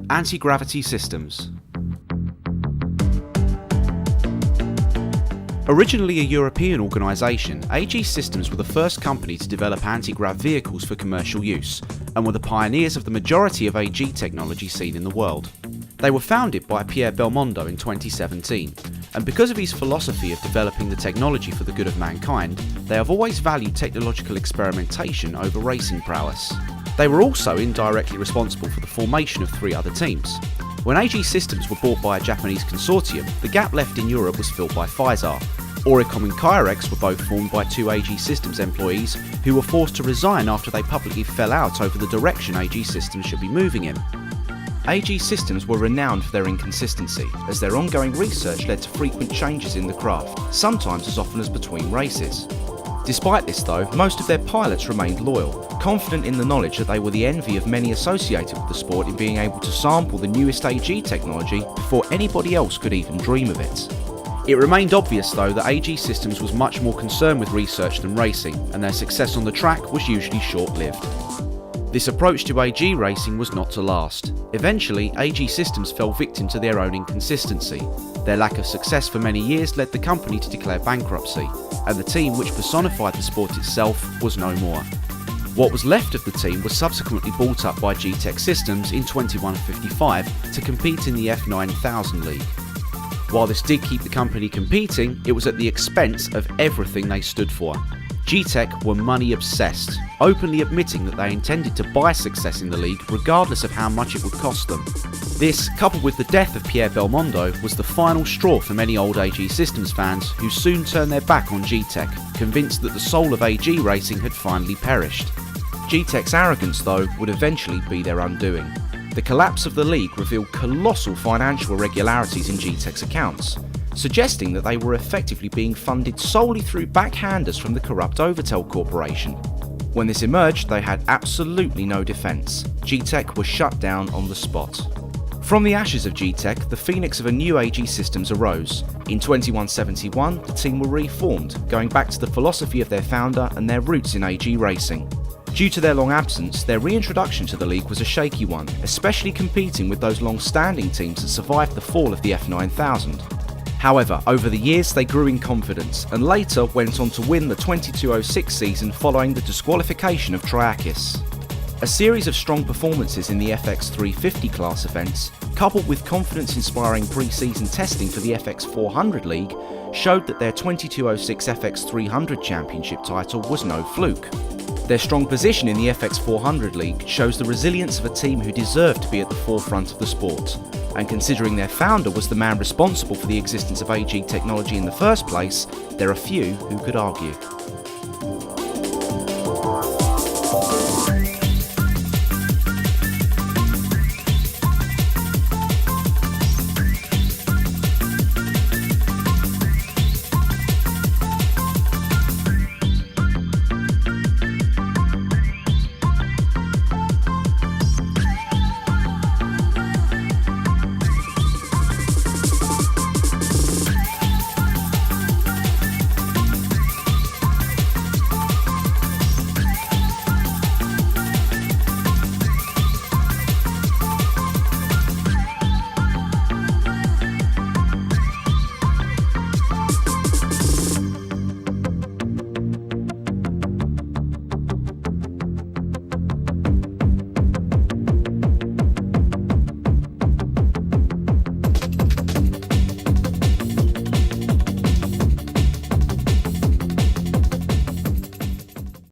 Anti-gravity systems. Originally a European organisation, AG Systems were the first company to develop anti-grav vehicles for commercial use, and were the pioneers of the majority of AG technology seen in the world. They were founded by Pierre Belmondo in 2017, and because of his philosophy of developing the technology for the good of mankind, they have always valued technological experimentation over racing prowess. They were also indirectly responsible for the formation of 3 other teams. When AG Systems were bought by a Japanese consortium, the gap left in Europe was filled by Pfizer. Oricom and Kyrex were both formed by 2 AG Systems employees who were forced to resign after they publicly fell out over the direction AG Systems should be moving in. AG Systems were renowned for their inconsistency, as their ongoing research led to frequent changes in the craft, sometimes as often as between races. Despite this though, most of their pilots remained loyal, confident in the knowledge that they were the envy of many associated with the sport in being able to sample the newest AG technology before anybody else could even dream of it. It remained obvious though that AG Systems was much more concerned with research than racing, and their success on the track was usually short-lived. This approach to AG racing was not to last. Eventually, AG Systems fell victim to their own inconsistency. Their lack of success for many years led the company to declare bankruptcy, and the team which personified the sport itself was no more. What was left of the team was subsequently bought up by G-Tech Systems in 2155 to compete in the F9000 League. While this did keep the company competing, it was at the expense of everything they stood for. G-Tech were money obsessed, openly admitting that they intended to buy success in the league regardless of how much it would cost them. This, coupled with the death of Pierre Belmondo, was the final straw for many old AG Systems fans who soon turned their back on G-Tech, convinced that the soul of AG racing had finally perished. G-Tech's arrogance, though, would eventually be their undoing. The collapse of the league revealed colossal financial irregularities in G-Tech's accounts, suggesting that they were effectively being funded solely through backhanders from the corrupt Overtel Corporation. When this emerged, they had absolutely no defence. G-Tech was shut down on the spot. From the ashes of G-Tech, the phoenix of a new AG Systems arose. In 2171, the team were reformed, going back to the philosophy of their founder and their roots in AG racing. Due to their long absence, their reintroduction to the league was a shaky one, especially competing with those long-standing teams that survived the fall of the F9000. However, over the years they grew in confidence, and later went on to win the 2206 season following the disqualification of Triakis. A series of strong performances in the FX350 class events, coupled with confidence-inspiring pre-season testing for the FX400 League, showed that their 2206 FX300 championship title was no fluke. Their strong position in the FX400 League shows the resilience of a team who deserved to be at the forefront of the sport. And considering their founder was the man responsible for the existence of AG technology in the first place, there are few who could argue.